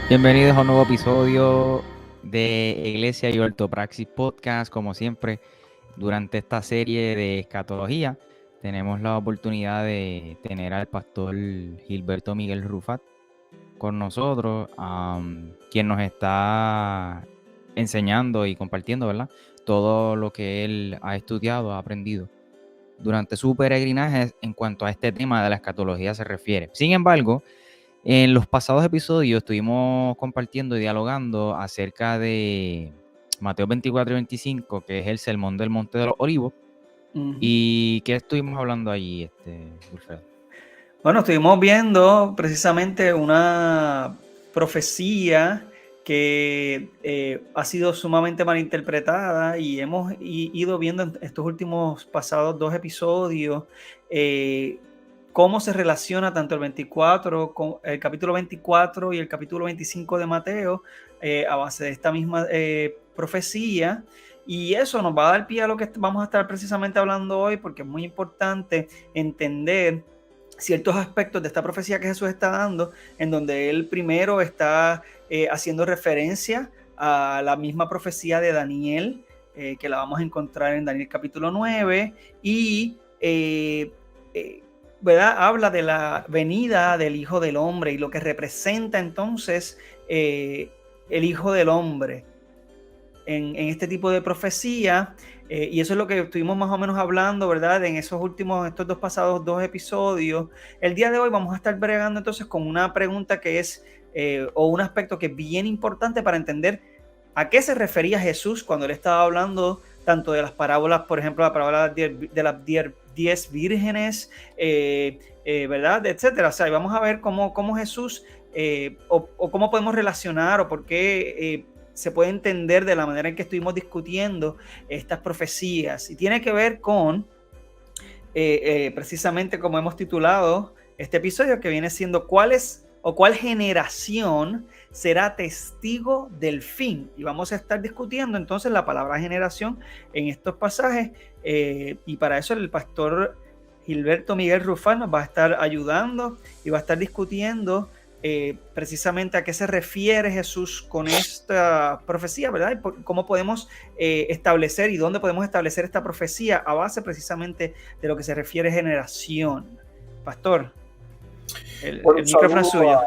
Bienvenidos a un nuevo episodio de Iglesia y Ortopraxis Podcast. Como siempre, durante esta serie de escatología, tenemos la oportunidad de tener al pastor Gilberto Miguel Rufat con nosotros, quien nos está enseñando y compartiendo, ¿verdad?, todo lo que él ha estudiado, ha aprendido durante su peregrinaje en cuanto a este tema de la escatología se refiere. Sin embargo, en los pasados episodios estuvimos compartiendo y dialogando acerca de Mateo 24 y 25, que es el sermón del Monte de los Olivos. ¿Y qué estuvimos hablando allí, Wilfredo? Bueno, estuvimos viendo precisamente una profecía que ha sido sumamente malinterpretada y hemos ido viendo en estos últimos pasados 2 episodios cómo se relaciona tanto el 24, con el capítulo 24 y el capítulo 25 de Mateo a base de esta misma profecía. Y eso nos va a dar pie a lo que vamos a estar precisamente hablando hoy, porque es muy importante entender ciertos aspectos de esta profecía que Jesús está dando, en donde él primero está haciendo referencia a la misma profecía de Daniel, que la vamos a encontrar en Daniel capítulo 9, y ¿verdad? Habla de la venida del Hijo del Hombre y lo que representa entonces el Hijo del Hombre en este tipo de profecía. Y eso es lo que estuvimos más o menos hablando, ¿verdad? En estos dos pasados 2 episodios. El día de hoy vamos a estar bregando entonces con una pregunta que es, o un aspecto que es bien importante para entender a qué se refería Jesús cuando él estaba hablando tanto de las parábolas, por ejemplo, la parábola de las 10 vírgenes, ¿verdad? Etcétera. O sea, vamos a ver cómo Jesús, o cómo podemos relacionar, o por qué se puede entender de la manera en que estuvimos discutiendo estas profecías. Y tiene que ver con, precisamente como hemos titulado este episodio, que viene siendo cuál generación será testigo del fin. Y vamos a estar discutiendo entonces la palabra generación en estos pasajes. Y para eso el pastor Gilberto Miguel Rufat nos va a estar ayudando y va a estar discutiendo precisamente a qué se refiere Jesús con esta profecía, ¿verdad? Y cómo podemos establecer y dónde podemos establecer esta profecía a base precisamente de lo que se refiere a generación. Pastor, el micrófono es suyo.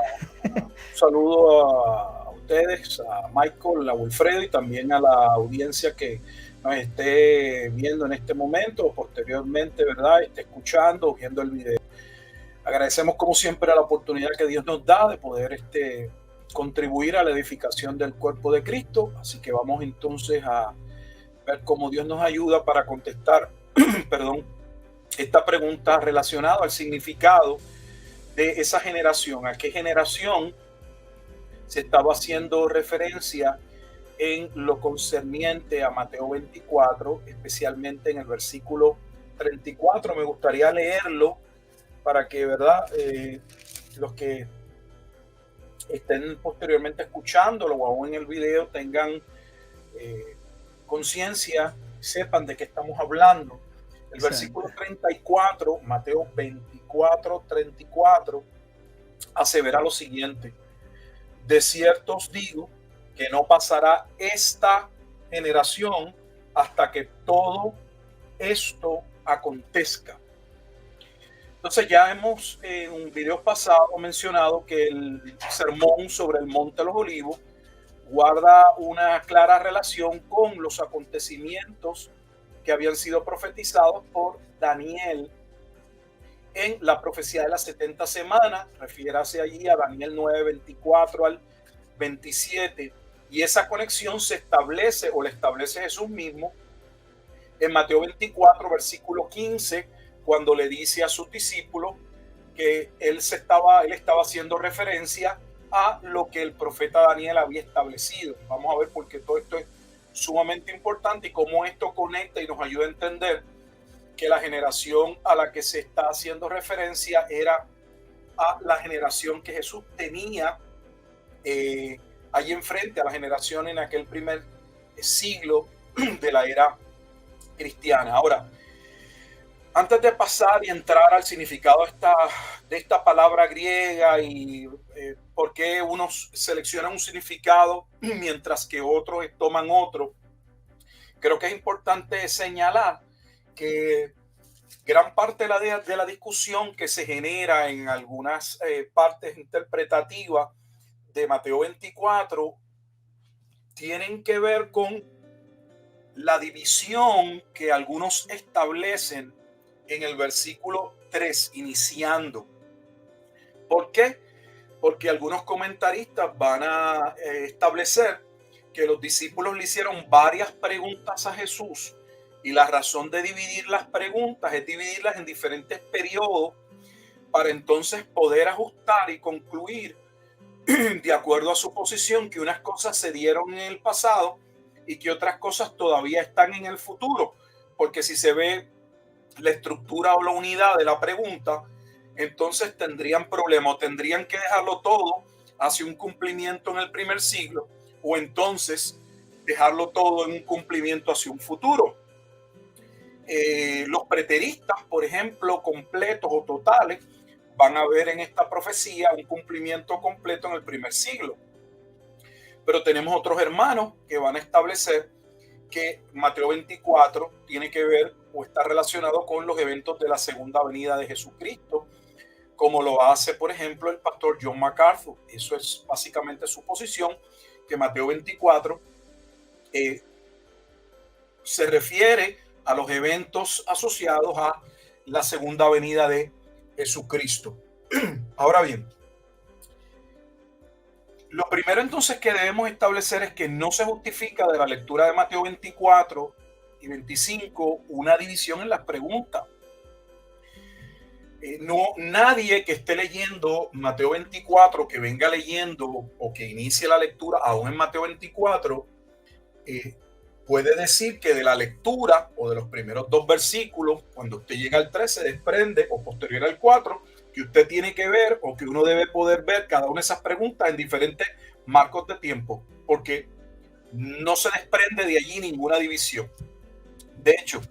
Un saludo a ustedes, a Michael, a Wilfredo y también a la audiencia que nos esté viendo en este momento o posteriormente, ¿verdad? Esté escuchando o viendo el video. Agradecemos como siempre la oportunidad que Dios nos da de poder contribuir a la edificación del cuerpo de Cristo. Así que vamos entonces a ver cómo Dios nos ayuda para contestar esta pregunta relacionada al significado de esa generación. ¿A qué generación se estaba haciendo referencia en lo concerniente a Mateo 24, especialmente en el versículo 34? Me gustaría leerlo para que, ¿verdad? Los que estén posteriormente escuchándolo o aún en el video tengan conciencia, sepan de qué estamos hablando. El versículo 34, Mateo 24, 34, asevera lo siguiente: de cierto os digo que no pasará esta generación hasta que todo esto acontezca. Entonces ya hemos en un video pasado mencionado que el sermón sobre el Monte de los Olivos guarda una clara relación con los acontecimientos que habían sido profetizados por Daniel en la profecía de las 70 semanas. Refiérase allí a Daniel 9, 24 al 27. Y esa conexión se establece, o la establece Jesús mismo, en Mateo 24, versículo 15, cuando le dice a sus discípulos que él estaba haciendo referencia a lo que el profeta Daniel había establecido. Vamos a ver por qué todo esto es sumamente importante y cómo esto conecta y nos ayuda a entender que la generación a la que se está haciendo referencia era a la generación que Jesús tenía allí enfrente, a la generación en aquel primer siglo de la era cristiana. Ahora, Antes de pasar y entrar al significado de esta palabra griega y por qué unos seleccionan un significado mientras que otros toman otro, creo que es importante señalar que gran parte de la discusión que se genera en algunas partes interpretativas de Mateo 24 tienen que ver con la división que algunos establecen en el versículo 3, iniciando. ¿Por qué? Porque algunos comentaristas van a establecer que los discípulos le hicieron varias preguntas a Jesús y la razón de dividir las preguntas es dividirlas en diferentes periodos para entonces poder ajustar y concluir de acuerdo a su posición que unas cosas se dieron en el pasado y que otras cosas todavía están en el futuro. Porque si se ve la estructura o la unidad de la pregunta, entonces tendrían problemas, tendrían que dejarlo todo hacia un cumplimiento en el primer siglo, o entonces dejarlo todo en un cumplimiento hacia un futuro. Los preteristas, por ejemplo, completos o totales, van a ver en esta profecía un cumplimiento completo en el primer siglo. Pero tenemos otros hermanos que van a establecer que Mateo 24 tiene que ver o está relacionado con los eventos de la segunda venida de Jesucristo, como lo hace, por ejemplo, el pastor John MacArthur. Eso es básicamente su posición, que Mateo 24 se refiere a los eventos asociados a la segunda venida de Jesucristo. Ahora bien, lo primero entonces que debemos establecer es que no se justifica de la lectura de Mateo 24 y 25 una división en las preguntas. Nadie que esté leyendo Mateo 24, que venga leyendo o que inicie la lectura aún en Mateo 24, puede decir que de la lectura o de los primeros dos versículos, cuando usted llega al 3, se desprende, o posterior al 4, que usted tiene que ver o que uno debe poder ver cada una de esas preguntas en diferentes marcos de tiempo, porque no se desprende de allí ninguna división. De hecho,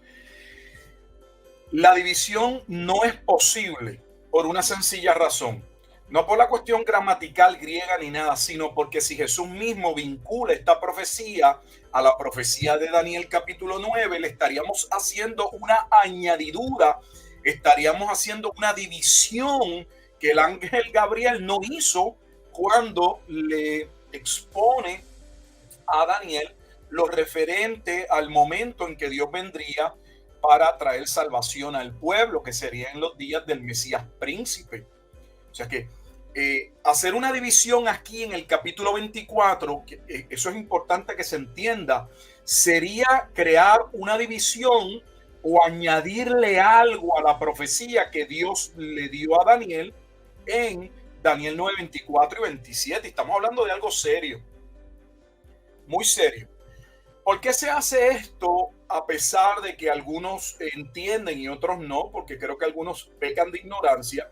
la división no es posible por una sencilla razón. No por la cuestión gramatical griega ni nada, sino porque si Jesús mismo vincula esta profecía a la profecía de Daniel capítulo 9, le estaríamos haciendo una añadidura, estaríamos haciendo una división que el ángel Gabriel no hizo cuando le expone a Daniel lo referente al momento en que Dios vendría para traer salvación al pueblo, que sería en los días del Mesías príncipe. O sea que hacer una división aquí en el capítulo 24, eso es importante que se entienda, sería crear una división o añadirle algo a la profecía que Dios le dio a Daniel en Daniel 9, 24 y 27. Estamos hablando de algo serio, muy serio. ¿Por qué se hace esto a pesar de que algunos entienden y otros no? Porque creo que algunos pecan de ignorancia.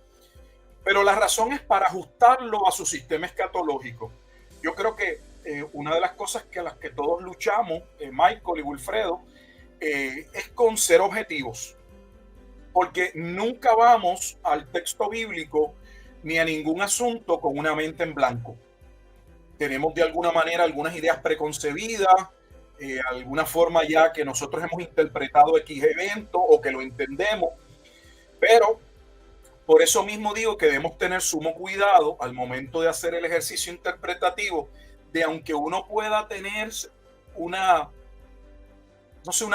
Pero la razón es para ajustarlo a su sistema escatológico. Yo creo que una de las cosas que a las que todos luchamos, Michael y Wilfredo, es con ser objetivos. Porque nunca vamos al texto bíblico ni a ningún asunto con una mente en blanco. Tenemos de alguna manera algunas ideas preconcebidas, alguna forma ya que nosotros hemos interpretado X evento o que lo entendemos, pero por eso mismo digo que debemos tener sumo cuidado al momento de hacer el ejercicio interpretativo, de aunque uno pueda tener una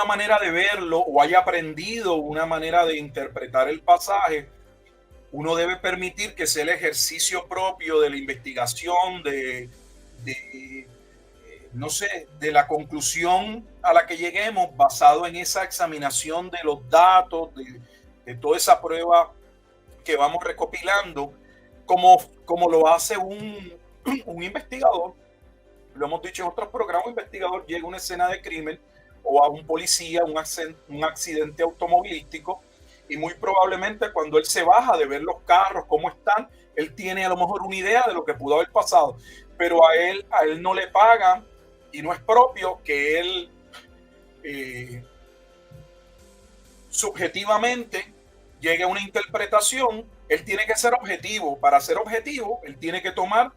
manera de verlo o haya aprendido una manera de interpretar el pasaje, uno debe permitir que sea el ejercicio propio de la investigación, de la conclusión a la que lleguemos basado en esa examinación de los datos, de toda esa prueba que vamos recopilando, como lo hace un investigador. Lo hemos dicho en otros programas, un investigador llega a una escena de crimen o a un policía, un accidente automovilístico, y muy probablemente cuando él se baja de ver los carros, cómo están, él tiene a lo mejor una idea de lo que pudo haber pasado, pero a él no le pagan y no es propio que él subjetivamente llegue a una interpretación, él tiene que ser objetivo. Para ser objetivo, él tiene que tomar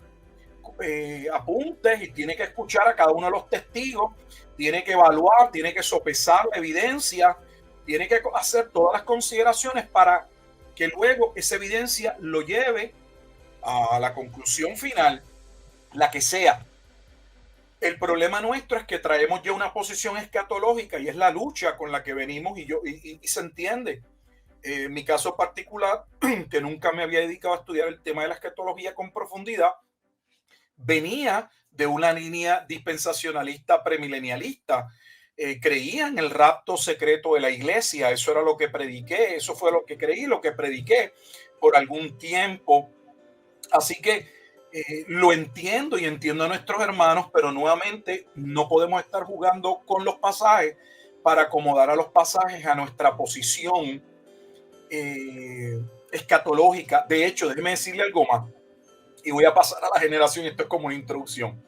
apuntes y tiene que escuchar a cada uno de los testigos, tiene que evaluar, tiene que sopesar la evidencia, tiene que hacer todas las consideraciones para que luego esa evidencia lo lleve a la conclusión final, la que sea. El problema nuestro es que traemos ya una posición escatológica y es la lucha con la que venimos y se entiende. En mi caso particular, que nunca me había dedicado a estudiar el tema de la escatología con profundidad, venía de una línea dispensacionalista premilenialista. Creía en el rapto secreto de la iglesia, eso era lo que prediqué, eso fue lo que creí, lo que prediqué por algún tiempo. Así que lo entiendo y entiendo a nuestros hermanos, pero nuevamente no podemos estar jugando con los pasajes para acomodar a los pasajes a nuestra posición escatológica. De hecho, déjeme decirle algo más y voy a pasar a la generación. Esto es como una introducción.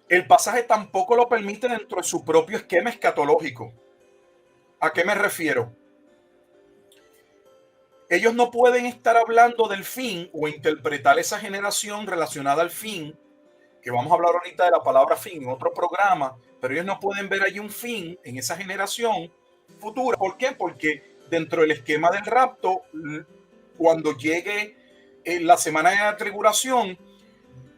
El pasaje tampoco lo permite dentro de su propio esquema escatológico. ¿A qué me refiero? Ellos no pueden estar hablando del fin o interpretar esa generación relacionada al fin, que vamos a hablar ahorita de la palabra fin en otro programa, pero ellos no pueden ver allí un fin en esa generación futura. ¿Por qué? Porque dentro del esquema del rapto, cuando llegue la semana de la tribulación,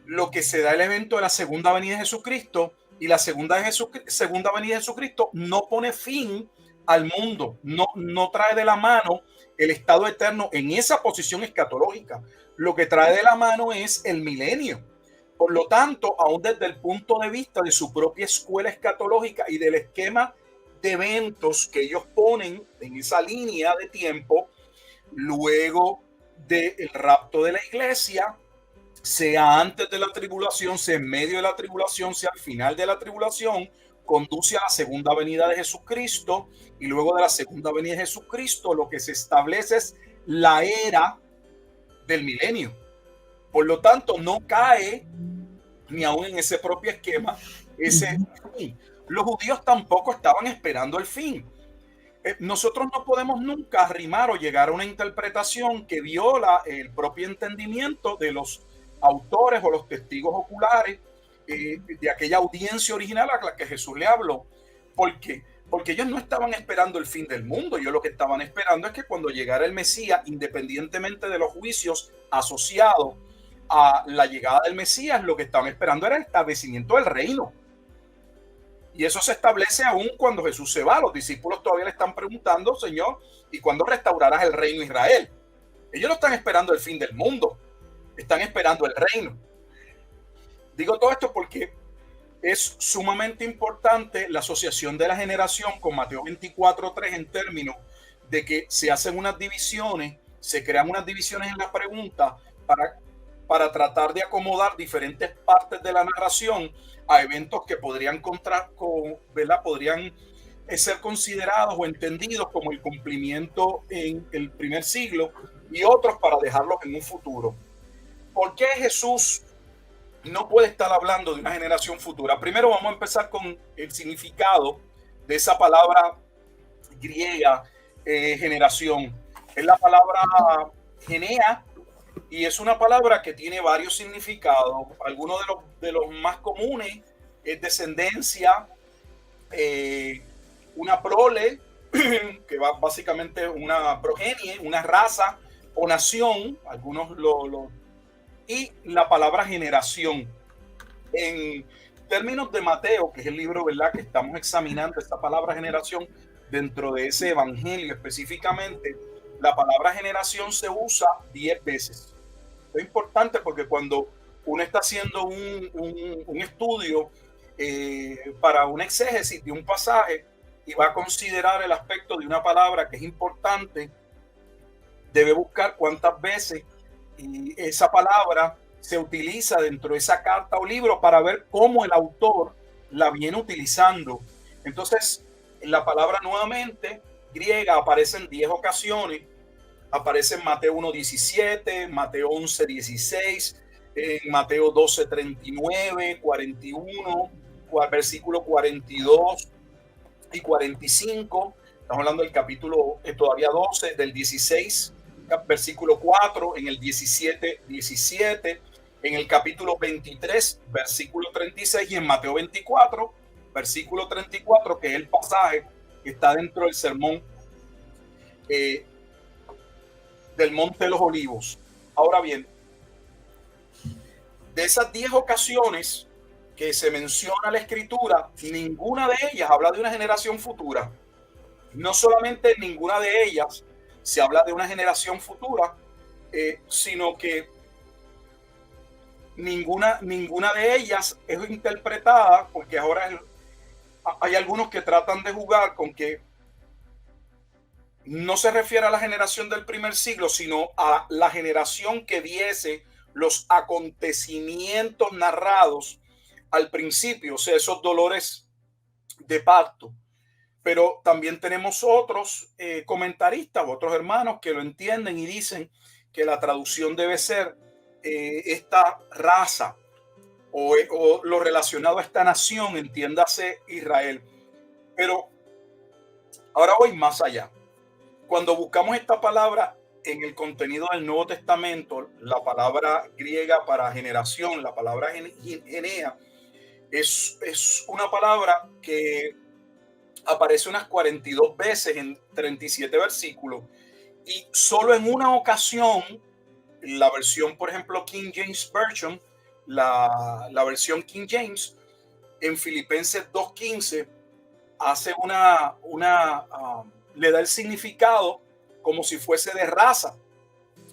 lo que se da el evento de la segunda venida de Jesucristo, y la segunda venida de Jesucristo no pone fin al mundo, no trae de la mano el estado eterno en esa posición escatológica. Lo que trae de la mano es el milenio. Por lo tanto, aún desde el punto de vista de su propia escuela escatológica y del esquema de eventos que ellos ponen en esa línea de tiempo, luego del rapto de la iglesia, sea antes de la tribulación, sea en medio de la tribulación, sea al final de la tribulación, conduce a la segunda venida de Jesucristo, y luego de la segunda venida de Jesucristo lo que se establece es la era del milenio. Por lo tanto, no cae ni aún en ese propio esquema ese fin. Los judíos tampoco estaban esperando el fin. Nosotros no podemos nunca arrimar o llegar a una interpretación que viola el propio entendimiento de los autores o los testigos oculares de aquella audiencia original a la que Jesús le habló. ¿Por qué? Porque ellos no estaban esperando el fin del mundo. Ellos lo que estaban esperando es que cuando llegara el Mesías, independientemente de los juicios asociados a la llegada del Mesías, lo que estaban esperando era el establecimiento del reino. Y eso se establece aún cuando Jesús se va. Los discípulos todavía le están preguntando: Señor, ¿y cuándo restaurarás el reino de Israel? Ellos no están esperando el fin del mundo, están esperando el reino. Digo todo esto porque es sumamente importante la asociación de la generación con Mateo 24:3 en términos de que se hacen unas divisiones, se crean unas divisiones en la pregunta para tratar de acomodar diferentes partes de la narración a eventos que podrían podrían ser considerados o entendidos como el cumplimiento en el primer siglo y otros para dejarlos en un futuro. ¿Por qué Jesús no puede estar hablando de una generación futura? Primero vamos a empezar con el significado de esa palabra griega, generación. Es la palabra genea, y es una palabra que tiene varios significados. Algunos de los más comunes es descendencia, una prole, que va básicamente una progenie, una raza o nación. Algunos y la palabra generación. En términos de Mateo, que es el libro, ¿verdad?, que estamos examinando, esta palabra generación dentro de ese evangelio específicamente, la palabra generación se usa 10 veces. Es importante porque cuando uno está haciendo un estudio para un exégesis de un pasaje y va a considerar el aspecto de una palabra que es importante, debe buscar cuántas veces esa palabra se utiliza dentro de esa carta o libro para ver cómo el autor la viene utilizando. Entonces, la palabra nuevamente griega aparece en 10 ocasiones. Aparece en Mateo 1:17, Mateo 11:16, en Mateo 12:39, 41, versículo 42 y 45, Estamos hablando del capítulo todavía 12, del 16, versículo 4, en el 17, 17, en el capítulo 23, versículo 36, y en Mateo 24, versículo 34, que es el pasaje que está dentro del sermón del Monte de los Olivos. Ahora bien, de esas 10 ocasiones que se menciona la escritura, ninguna de ellas habla de una generación futura. No solamente ninguna de ellas se habla de una generación futura, sino que ninguna de ellas es interpretada, porque ahora hay algunos que tratan de jugar con que no se refiere a la generación del primer siglo, sino a la generación que viese los acontecimientos narrados al principio, o sea, esos dolores de parto. Pero también tenemos otros comentaristas, otros hermanos que lo entienden y dicen que la traducción debe ser esta raza o lo relacionado a esta nación, entiéndase Israel. Pero ahora voy más allá. Cuando buscamos esta palabra en el contenido del Nuevo Testamento, la palabra griega para generación, la palabra genea, es una palabra que aparece unas 42 veces en 37 versículos, y solo en una ocasión, la versión, por ejemplo, King James Version, la versión King James, en Filipenses 2:15, hace le da el significado como si fuese de raza.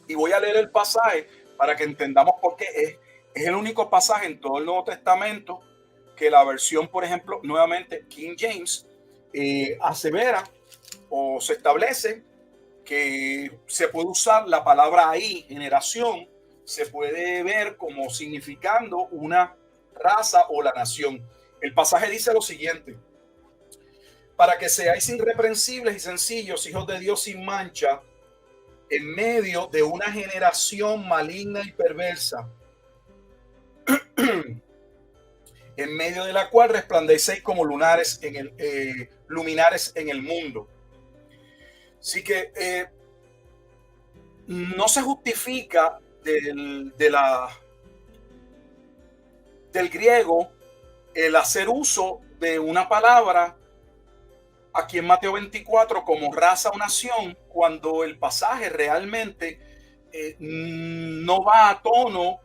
Y voy a leer el pasaje para que entendamos por qué es el único pasaje en todo el Nuevo Testamento que la versión, por ejemplo, nuevamente King James, asevera o se establece que se puede usar la palabra ahí, generación, se puede ver como significando una raza o la nación. El pasaje dice lo siguiente: para que seáis irreprensibles y sencillos, hijos de Dios sin mancha, en medio de una generación maligna y perversa, en medio de la cual resplandecéis como luminares en el mundo. Así que no se justifica del griego el hacer uso de una palabra aquí en Mateo 24 como raza o nación, cuando el pasaje realmente no va a tono,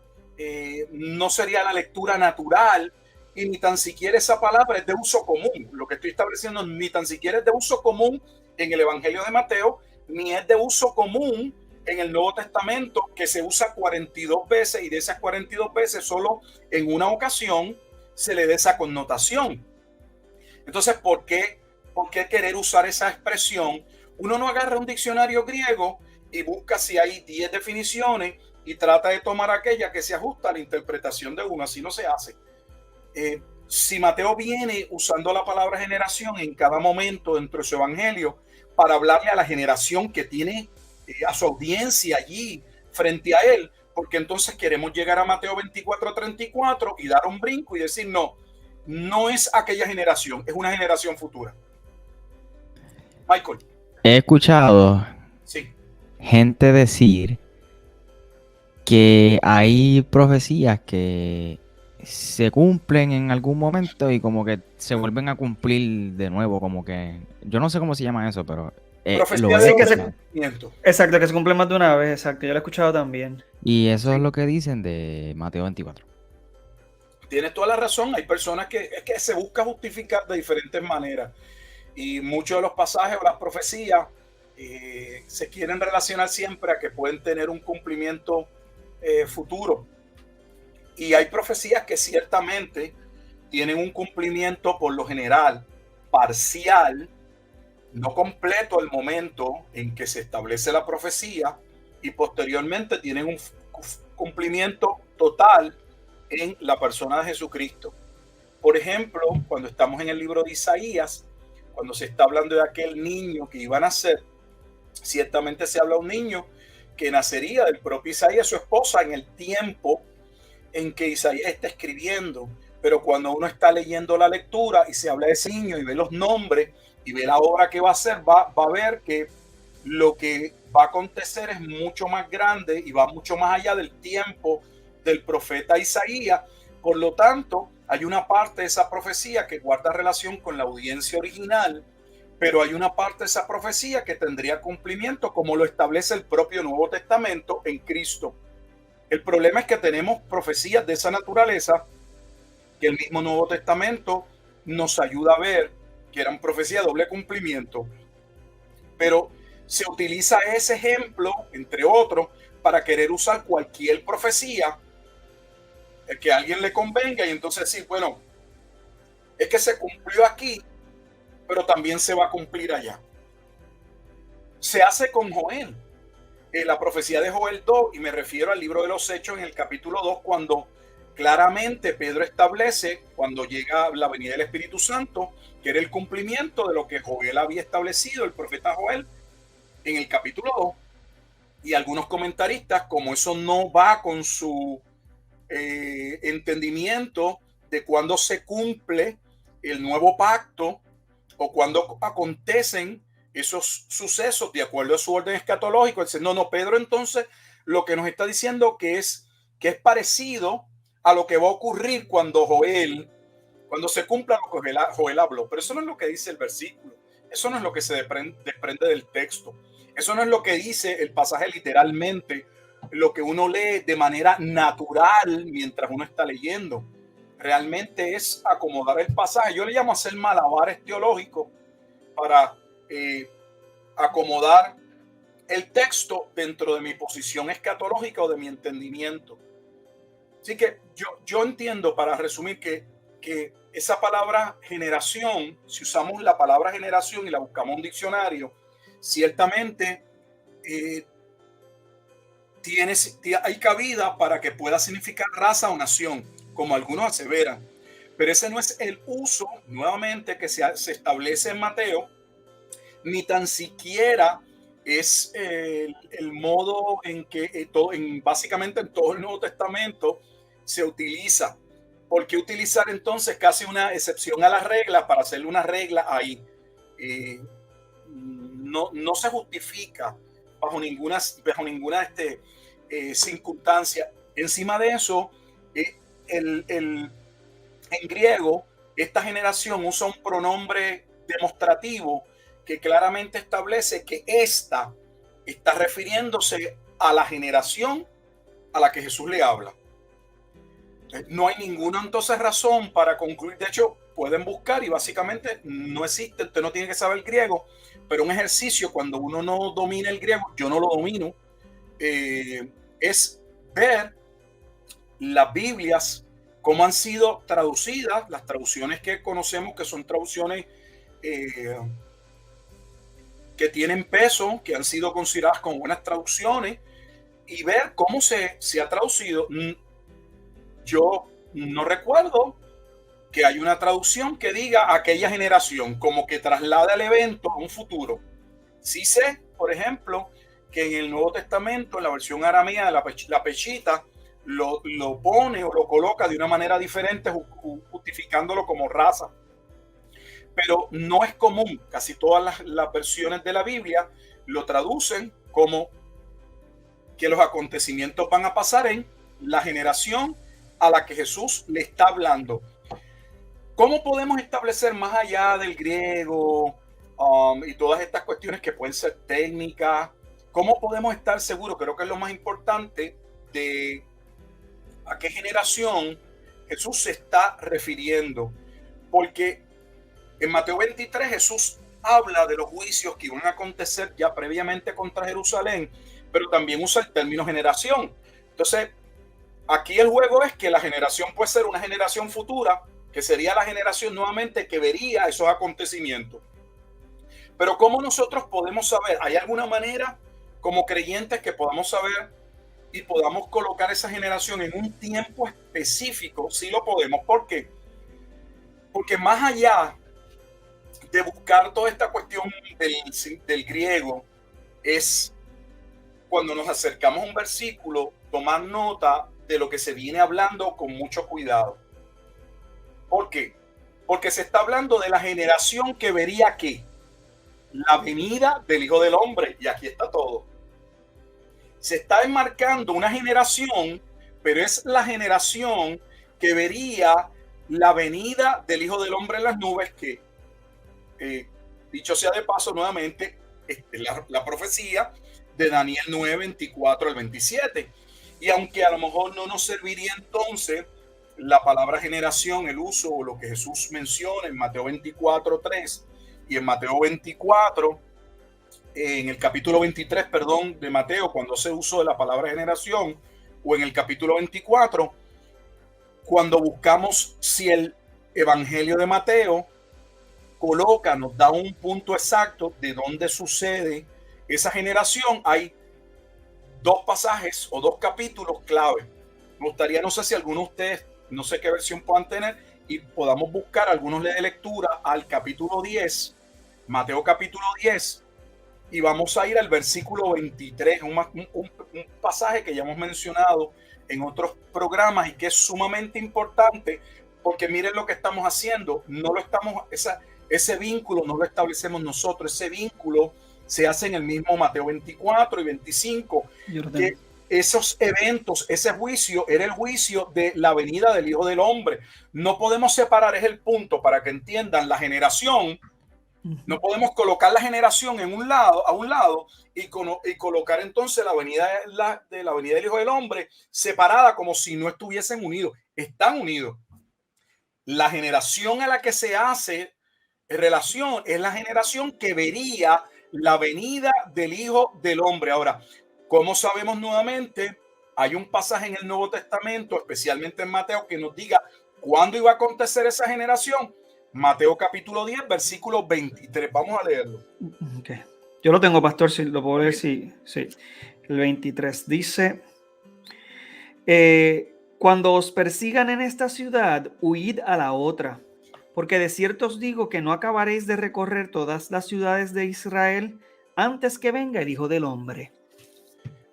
no sería la lectura natural, y ni tan siquiera esa palabra es de uso común. Lo que estoy estableciendo ni tan siquiera es de uso común en el Evangelio de Mateo, ni es de uso común en el Nuevo Testamento, que se usa 42 veces, y de esas 42 veces solo en una ocasión se le da esa connotación. Entonces, ¿por qué querer usar esa expresión? Uno no agarra un diccionario griego y busca si hay 10 definiciones y trata de tomar aquella que se ajusta a la interpretación de uno. Así no se hace. Si Mateo viene usando la palabra generación en cada momento dentro de su evangelio para hablarle a la generación que tiene a su audiencia allí frente a él, porque entonces queremos llegar a Mateo 24:34 y dar un brinco y decir no es aquella generación, es una generación futura. Michael. He escuchado gente decir que hay profecías que se cumplen en algún momento y como que se vuelven a cumplir de nuevo, como que yo no sé cómo se llama eso, pero profecía de cumplimiento. Exacto, que se cumple más de una vez, exacto, yo lo he escuchado también. Y eso es lo que dicen de Mateo 24. Tienes toda la razón, hay personas que se busca justificar de diferentes maneras, y muchos de los pasajes o las profecías se quieren relacionar siempre a que pueden tener un cumplimiento futuro. Y hay profecías que ciertamente tienen un cumplimiento por lo general parcial, no completo el momento en que se establece la profecía, y posteriormente tienen un cumplimiento total en la persona de Jesucristo. Por ejemplo, cuando estamos en el libro de Isaías, cuando se está hablando de aquel niño que iba a nacer, ciertamente se habla de un niño que nacería del propio Isaías, su esposa, en el tiempo en que Isaías está escribiendo. Pero cuando uno está leyendo la lectura y se habla de ese niño y ve los nombres y ve la obra que va a hacer, va a ver que lo que va a acontecer es mucho más grande y va mucho más allá del tiempo del profeta Isaías. Por lo tanto, hay una parte de esa profecía que guarda relación con la audiencia original, pero hay una parte de esa profecía que tendría cumplimiento como lo establece el propio Nuevo Testamento en Cristo. El problema es que tenemos profecías de esa naturaleza que el mismo Nuevo Testamento nos ayuda a ver que eran profecías de doble cumplimiento, pero se utiliza ese ejemplo, entre otros, para querer usar cualquier profecía que a alguien le convenga y entonces decir, bueno, es que se cumplió aquí, pero también se va a cumplir allá. Se hace con Joel, la profecía de Joel 2, y me refiero al libro de los Hechos en el capítulo 2, cuando claramente Pedro establece, cuando llega la venida del Espíritu Santo, que era el cumplimiento de lo que Joel había establecido, el profeta Joel, en el capítulo 2. Y algunos comentaristas, como eso no va con su entendimiento de cuándo se cumple el nuevo pacto o cuándo acontecen esos sucesos de acuerdo a su orden escatológico, dicen, no, Pedro entonces lo que nos está diciendo que es parecido a lo que va a ocurrir cuando se cumpla lo que Joel habló. Pero eso no es lo que dice el versículo, eso no es lo que se desprende del texto, eso no es lo que dice el pasaje literalmente, lo que uno lee de manera natural mientras uno está leyendo. Realmente es acomodar el pasaje. Yo le llamo hacer malabares teológicos para acomodar el texto dentro de mi posición escatológica o de mi entendimiento. Así que yo entiendo, para resumir, que esa palabra generación, si usamos la palabra generación y la buscamos en un diccionario, ciertamente hay cabida para que pueda significar raza o nación, como algunos aseveran. Pero ese no es el uso, nuevamente, que se establece en Mateo, ni tan siquiera es el modo en que básicamente en todo el Nuevo Testamento se utiliza. ¿Por qué utilizar entonces casi una excepción a la regla para hacerle una regla ahí? No se justifica bajo ninguna circunstancia. Encima de eso, en griego, esta generación usa un pronombre demostrativo que claramente establece que esta está refiriéndose a la generación a la que Jesús le habla. No hay ninguna entonces razón para concluir. De hecho, pueden buscar y básicamente no existe. Usted no tiene que saber griego, pero un ejercicio cuando uno no domina el griego, yo no lo domino, es ver las Biblias, cómo han sido traducidas, las traducciones que conocemos que son traducciones que tienen peso, que han sido consideradas como buenas traducciones, y ver cómo se ha traducido. Yo no recuerdo que hay una traducción que diga aquella generación, como que traslada el evento a un futuro. Sí sé, por ejemplo, que en el Nuevo Testamento, en la versión aramea de la Peshita, lo pone o lo coloca de una manera diferente, justificándolo como raza. Pero no es común. Casi todas las versiones de la Biblia lo traducen como que los acontecimientos van a pasar en la generación a la que Jesús le está hablando. ¿Cómo podemos establecer, más allá del griego y todas estas cuestiones que pueden ser técnicas, cómo podemos estar seguros? Creo que es lo más importante, de a qué generación Jesús se está refiriendo. Porque en Mateo 23 Jesús habla de los juicios que iban a acontecer ya previamente contra Jerusalén, pero también usa el término generación. Entonces, aquí el juego es que la generación puede ser una generación futura, que sería la generación nuevamente que vería esos acontecimientos. Pero ¿cómo nosotros podemos saber? ¿Hay alguna manera como creyentes que podamos saber y podamos colocar esa generación en un tiempo específico? Sí lo podemos. ¿Por qué? Porque más allá de buscar toda esta cuestión del griego, es cuando nos acercamos a un versículo, tomar nota de lo que se viene hablando con mucho cuidado. ¿Por qué? Porque se está hablando de la generación que vería ¿qué? la venida del Hijo del Hombre. Y aquí está todo. Se está enmarcando una generación, pero es la generación que vería la venida del Hijo del Hombre en las nubes, que, dicho sea de paso, nuevamente, la profecía de Daniel 9, 24 al 27. Y aunque a lo mejor no nos serviría entonces la palabra generación, el uso o lo que Jesús menciona en Mateo 24, 3 y en Mateo 24, en el capítulo 23, perdón, de Mateo, cuando se usó de la palabra generación, o en el capítulo 24, cuando buscamos si el Evangelio de Mateo coloca, nos da un punto exacto de dónde sucede esa generación, hay dos pasajes o dos capítulos clave. Me gustaría, no sé si alguno de ustedes, no sé qué versión puedan tener, y podamos buscar algunos de lectura al capítulo 10, Mateo capítulo 10, y vamos a ir al versículo 23, un pasaje que ya hemos mencionado en otros programas y que es sumamente importante, porque miren lo que estamos haciendo, no lo estamos, ese vínculo no lo establecemos nosotros, ese vínculo se hace en el mismo Mateo 24 y 25, que esos eventos, ese juicio era el juicio de la venida del Hijo del Hombre. No podemos separar, es el punto para que entiendan la generación. No podemos colocar la generación a un lado y colocar entonces la venida del Hijo del Hombre separada, como si no estuviesen unidos. Están unidos. La generación a la que se hace relación es la generación que vería la venida del Hijo del Hombre. Ahora, como sabemos nuevamente, hay un pasaje en el Nuevo Testamento, especialmente en Mateo, que nos diga cuándo iba a acontecer esa generación. Mateo capítulo 10, versículo 23. Vamos a leerlo. Okay. Yo lo tengo, pastor, si lo puedo leer. Sí. El 23 dice: cuando os persigan en esta ciudad, huid a la otra, porque de cierto os digo que no acabaréis de recorrer todas las ciudades de Israel antes que venga el Hijo del Hombre.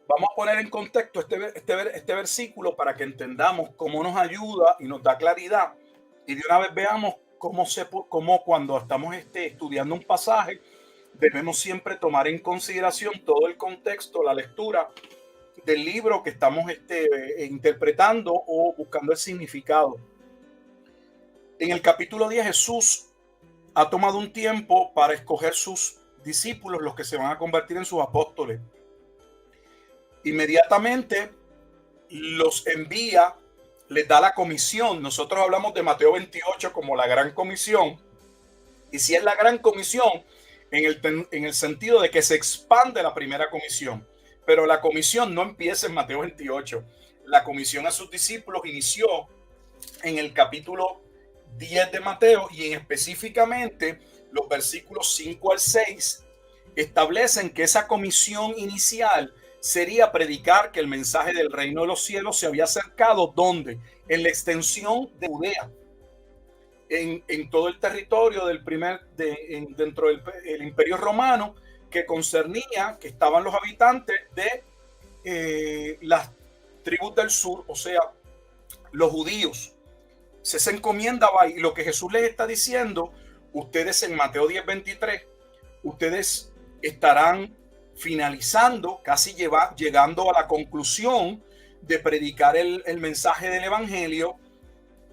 Vamos a poner en contexto este versículo para que entendamos cómo nos ayuda y nos da claridad. Y de una vez veamos cómo cuando estamos estudiando un pasaje, debemos siempre tomar en consideración todo el contexto, la lectura del libro que estamos interpretando o buscando el significado. En el capítulo 10, Jesús ha tomado un tiempo para escoger sus discípulos, los que se van a convertir en sus apóstoles. Inmediatamente los envía, les da la comisión. Nosotros hablamos de Mateo 28 como la gran comisión. Y si es la gran comisión, en el sentido de que se expande la primera comisión. Pero la comisión no empieza en Mateo 28. La comisión a sus discípulos inició en el capítulo 10 de Mateo, y específicamente los versículos 5 al 6 establecen que esa comisión inicial sería predicar que el mensaje del reino de los cielos se había acercado. ¿Dónde? En la extensión de Judea, en todo el territorio dentro del imperio romano, que concernía que estaban los habitantes de las tribus del sur, o sea, los judíos. Se encomienda, y lo que Jesús les está diciendo, ustedes en Mateo 10, 23, ustedes estarán finalizando, casi llegando a la conclusión de predicar el mensaje del evangelio.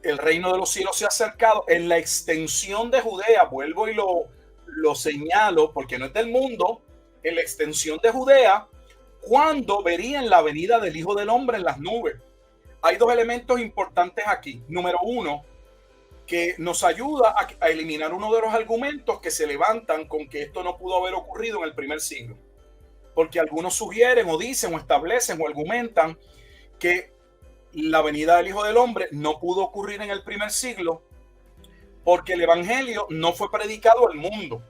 El reino de los cielos se ha acercado en la extensión de Judea. Vuelvo y lo señalo porque no es del mundo. En la extensión de Judea, cuando verían la venida del Hijo del Hombre en las nubes. Hay dos elementos importantes aquí. Número uno, que nos ayuda a eliminar uno de los argumentos que se levantan con que esto no pudo haber ocurrido en el primer siglo. Porque algunos sugieren o dicen o establecen o argumentan que la venida del Hijo del Hombre no pudo ocurrir en el primer siglo porque el evangelio no fue predicado al mundo.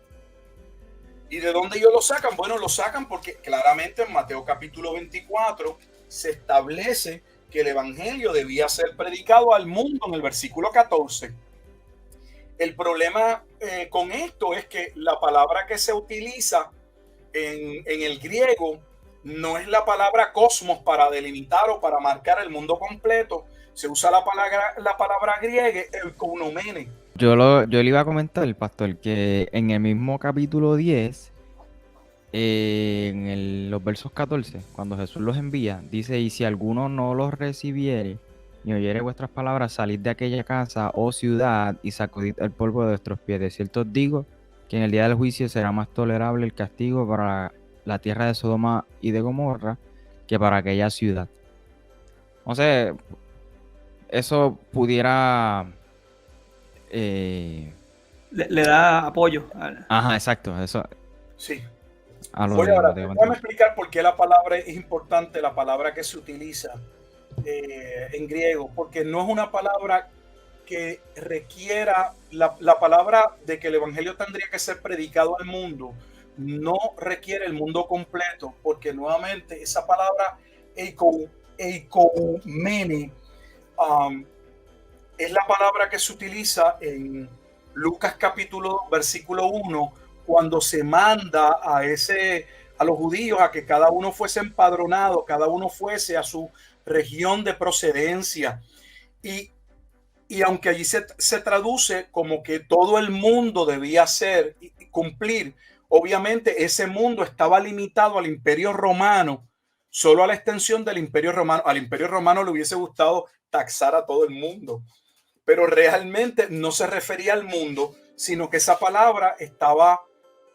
¿Y de dónde ellos lo sacan? Bueno, lo sacan porque claramente en Mateo capítulo 24 se establece que el evangelio debía ser predicado al mundo en el versículo 14. El problema con esto es que la palabra que se utiliza en el griego no es la palabra cosmos para delimitar o para marcar el mundo completo. Se usa la palabra griega, el kounomene. Yo le iba a comentar, el pastor, que en el mismo capítulo 10, los versos 14, cuando Jesús los envía, dice, y si alguno no los recibiere, ni oyere vuestras palabras, salid de aquella casa o ciudad y sacudid el polvo de vuestros pies. De cierto os digo que en el día del juicio será más tolerable el castigo para la tierra de Sodoma y de Gomorra que para aquella ciudad. No sé, eso pudiera... Le da apoyo. Ajá, exacto, eso Sí. a lo Voy de ahora, Mateo déjame 28. explicar por qué la palabra es importante, la palabra que se utiliza en griego, porque no es una palabra que requiera, la palabra de que el evangelio tendría que ser predicado al mundo, no requiere el mundo completo, porque nuevamente esa palabra eikomene, es la palabra que se utiliza en Lucas capítulo versículo 1, cuando se manda a los judíos a que cada uno fuese empadronado, cada uno fuese a su región de procedencia. Y aunque allí se traduce como que todo el mundo debía hacer y cumplir, obviamente ese mundo estaba limitado al Imperio Romano, solo a la extensión del Imperio Romano. Al Imperio Romano le hubiese gustado taxar a todo el mundo, pero realmente no se refería al mundo, sino que esa palabra estaba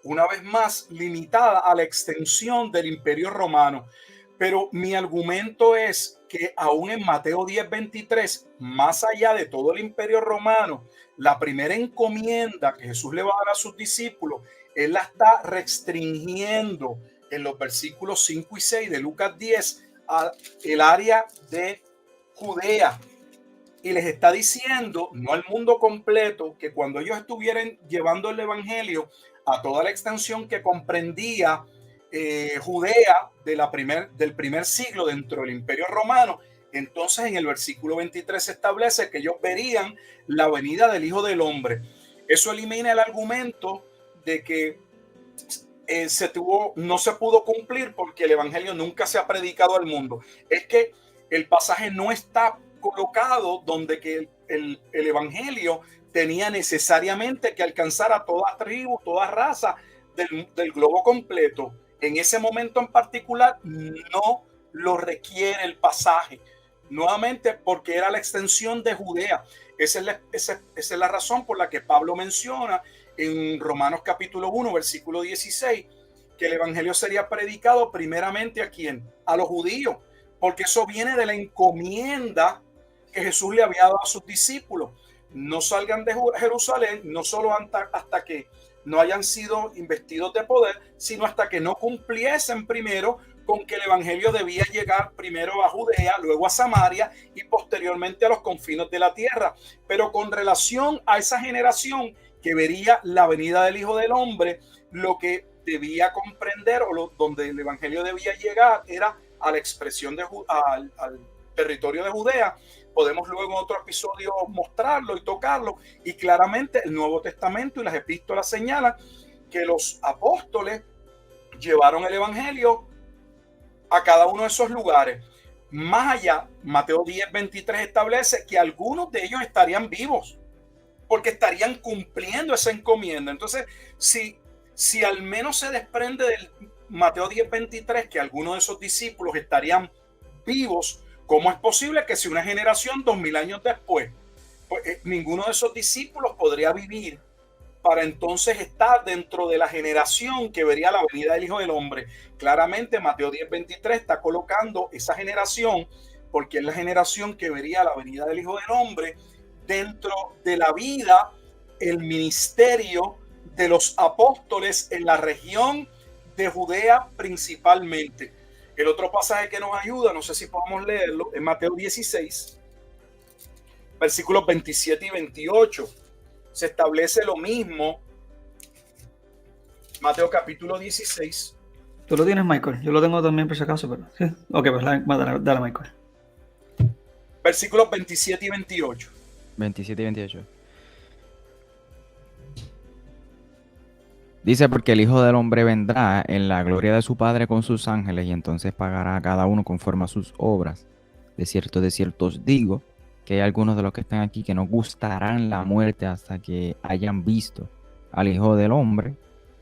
una vez más limitada a la extensión del Imperio Romano. Pero mi argumento es que aún en Mateo 10:23, más allá de todo el Imperio Romano, la primera encomienda que Jesús le va a dar a sus discípulos, él la está restringiendo en los versículos 5 y 6 de Lucas 10 al área de Judea. Y les está diciendo, no al mundo completo, que cuando ellos estuvieran llevando el evangelio a toda la extensión que comprendía Judea del primer siglo dentro del Imperio Romano, entonces en el versículo 23 se establece que ellos verían la venida del Hijo del Hombre. Eso elimina el argumento de que no se pudo cumplir porque el evangelio nunca se ha predicado al mundo. Es que el pasaje no está colocado donde que el evangelio tenía necesariamente que alcanzar a toda tribu, toda raza del globo completo. En ese momento en particular no lo requiere el pasaje, nuevamente porque era la extensión de Judea. Esa es la razón por la que Pablo menciona en Romanos capítulo 1 versículo 16 que el evangelio sería predicado primeramente ¿a quién? A los judíos, porque eso viene de la encomienda que Jesús le había dado a sus discípulos. No salgan de Jerusalén, no solo hasta que no hayan sido investidos de poder, sino hasta que no cumpliesen primero con que el evangelio debía llegar primero a Judea, luego a Samaria y posteriormente a los confines de la tierra. Pero con relación a esa generación que vería la venida del Hijo del Hombre, lo que debía comprender donde el evangelio debía llegar era a la expresión al territorio de Judea. Podemos luego en otro episodio mostrarlo y tocarlo, y claramente el Nuevo Testamento y las epístolas señalan que los apóstoles llevaron el evangelio a cada uno de esos lugares. Más allá, Mateo 10:23 establece que algunos de ellos estarían vivos porque estarían cumpliendo esa encomienda. Entonces, si al menos se desprende del Mateo 10:23 que algunos de esos discípulos estarían vivos, ¿cómo es posible que si una generación 2000 años después, pues, ninguno de esos discípulos podría vivir para entonces estar dentro de la generación que vería la venida del Hijo del Hombre? Claramente Mateo 10:23 está colocando esa generación, porque es la generación que vería la venida del Hijo del Hombre dentro de la vida, el ministerio de los apóstoles en la región de Judea principalmente. El otro pasaje que nos ayuda, no sé si podemos leerlo, es Mateo 16, versículos 27 y 28. Se establece lo mismo. Mateo capítulo 16. Tú lo tienes, Michael. Yo lo tengo también por si acaso, pero sí. Ok, pues dale, Michael. Versículos 27 y 28. 27 y 28. Dice, porque el Hijo del Hombre vendrá en la gloria de su Padre con sus ángeles y entonces pagará a cada uno conforme a sus obras. De cierto os digo, que hay algunos de los que están aquí que no gustarán la muerte hasta que hayan visto al Hijo del Hombre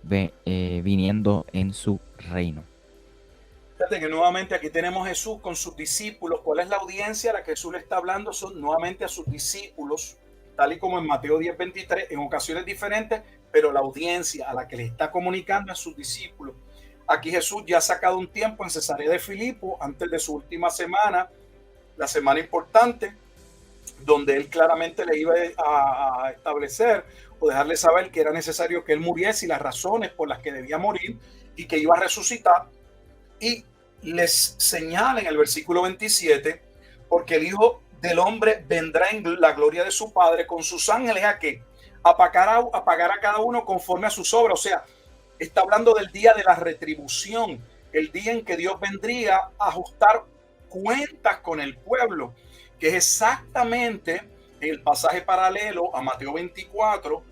viniendo en su reino. Fíjate que nuevamente aquí tenemos Jesús con sus discípulos. ¿Cuál es la audiencia a la que Jesús le está hablando? Son nuevamente a sus discípulos, tal y como en Mateo 10:23, en ocasiones diferentes, pero la audiencia a la que le está comunicando a sus discípulos. Aquí Jesús ya ha sacado un tiempo en Cesarea de Filipo, antes de su última semana, la semana importante, donde él claramente le iba a establecer o dejarle saber que era necesario que él muriese y las razones por las que debía morir y que iba a resucitar. Y les señala en el versículo 27, porque el Hijo del Hombre vendrá en la gloria de su Padre con sus ángeles a que a pagar a cada uno conforme a sus obras. O sea, está hablando del día de la retribución, el día en que Dios vendría a ajustar cuentas con el pueblo, que es exactamente el pasaje paralelo a Mateo 24.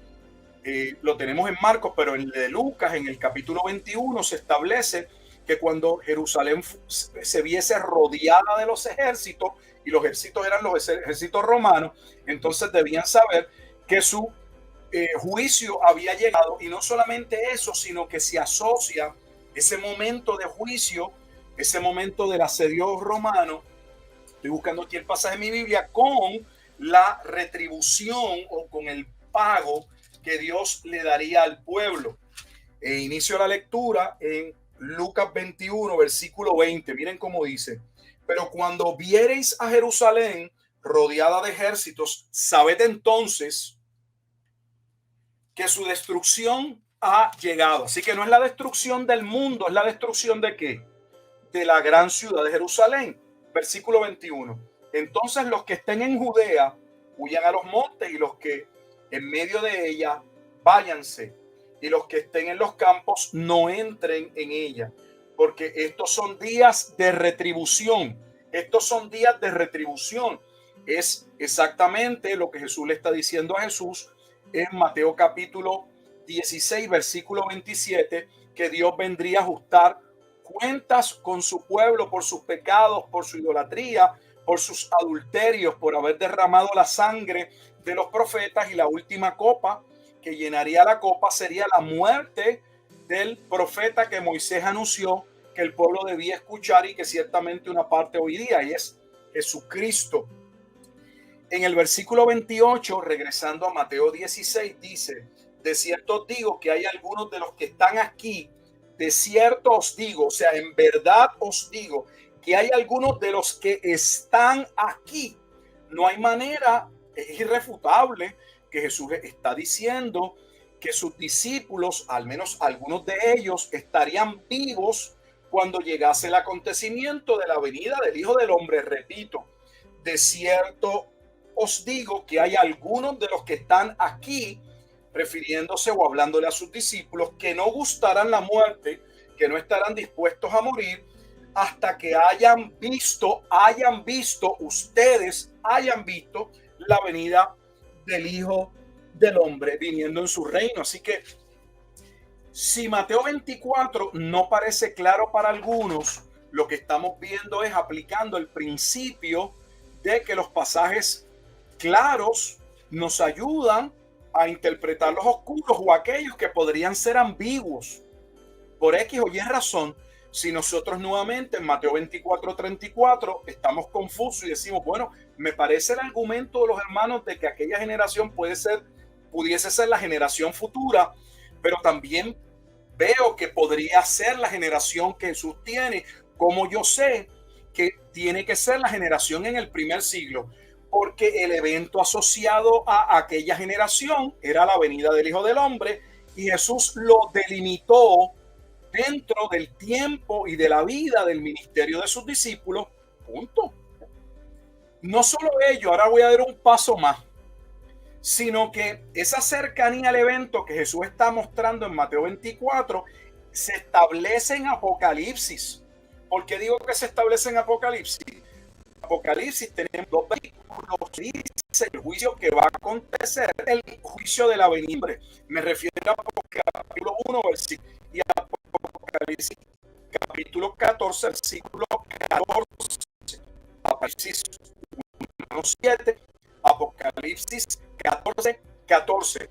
Lo tenemos en Marcos, pero en el de Lucas, en el capítulo 21, se establece que cuando Jerusalén se viese rodeada de los ejércitos, y los ejércitos eran los ejércitos romanos, entonces debían saber que su juicio había llegado. Y no solamente eso, sino que se asocia ese momento de juicio, ese momento del asedio romano, estoy buscando aquí el pasaje de mi Biblia, con la retribución o con el pago que Dios le daría al pueblo. Inicio la lectura en Lucas 21, versículo 20. Miren cómo dice: pero cuando viereis a Jerusalén rodeada de ejércitos, sabed entonces que su destrucción ha llegado. Así que no es la destrucción del mundo, es la destrucción ¿de qué? De la gran ciudad de Jerusalén. Versículo 21. Entonces los que estén en Judea huyan a los montes, y los que en medio de ella váyanse, y los que estén en los campos no entren en ella, porque estos son días de retribución. Estos son días de retribución. Es exactamente lo que Jesús le está diciendo a Jesús en Mateo capítulo 16, versículo 27, que Dios vendría a ajustar cuentas con su pueblo por sus pecados, por su idolatría, por sus adulterios, por haber derramado la sangre de los profetas. Y la última copa que llenaría la copa sería la muerte del profeta que Moisés anunció que el pueblo debía escuchar, y que ciertamente una parte hoy día, y es Jesucristo. En el versículo 28, regresando a Mateo 16, dice: de cierto os digo que hay algunos de los que están aquí, de cierto os digo, o sea, en verdad os digo, que hay algunos de los que están aquí. No hay manera, es irrefutable que Jesús está diciendo que sus discípulos, al menos algunos de ellos, estarían vivos cuando llegase el acontecimiento de la venida del Hijo del Hombre. Repito, de cierto os digo que hay algunos de los que están aquí, refiriéndose o hablándole a sus discípulos, que no gustarán la muerte, que no estarán dispuestos a morir hasta que hayan visto, ustedes hayan visto la venida del Hijo del Hombre viniendo en su reino. Así que si Mateo 24 no parece claro para algunos, lo que estamos viendo es aplicando el principio de que los pasajes claros nos ayudan a interpretar los oscuros o aquellos que podrían ser ambiguos por X o Y razón. Si nosotros nuevamente en Mateo 24:34 estamos confusos y decimos, bueno, me parece el argumento de los hermanos de que aquella generación pudiese ser la generación futura, pero también veo que podría ser la generación que Jesús tiene. Como yo sé que tiene que ser la generación en el primer siglo, porque el evento asociado a aquella generación era la venida del Hijo del Hombre, y Jesús lo delimitó dentro del tiempo y de la vida del ministerio de sus discípulos. Punto. No solo ello, ahora voy a dar un paso más, sino que esa cercanía al evento que Jesús está mostrando en Mateo 24 se establece en Apocalipsis. ¿Por qué digo que se establece en Apocalipsis? Apocalipsis tenemos dos versículos que dice el juicio que va a acontecer, el juicio de la venida. Me refiero a capítulo 1, versículo, y a Apocalipsis capítulo 14, versículo 14. Apocalipsis Romanos 7, Apocalipsis 14:14.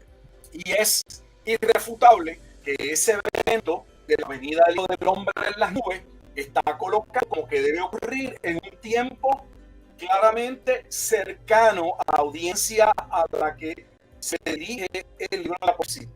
Y es irrefutable que ese evento de la venida del Hijo del Hombre en las nubes está colocado como que debe ocurrir en un tiempo claramente cercano a la audiencia a la que se dirige el libro de la poesía.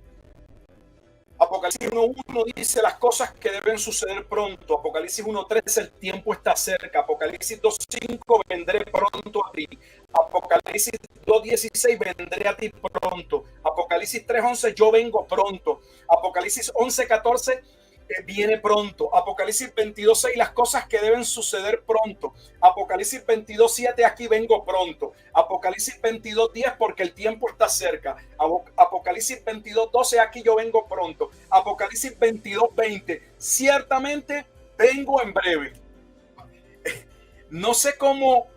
Apocalipsis 1:1 dice las cosas que deben suceder pronto. Apocalipsis 1:13 el tiempo está cerca. Apocalipsis 2:5 vendré pronto a ti. Apocalipsis 2:16 vendré a ti pronto. Apocalipsis 3:11 yo vengo pronto. Apocalipsis 11:14 viene pronto. Apocalipsis 22:6 las cosas que deben suceder pronto. Apocalipsis 22:7 aquí vengo pronto. Apocalipsis 22:10 porque el tiempo está cerca. Apocalipsis 22:12 aquí yo vengo pronto. Apocalipsis 22:20 ciertamente vengo en breve. No sé cómo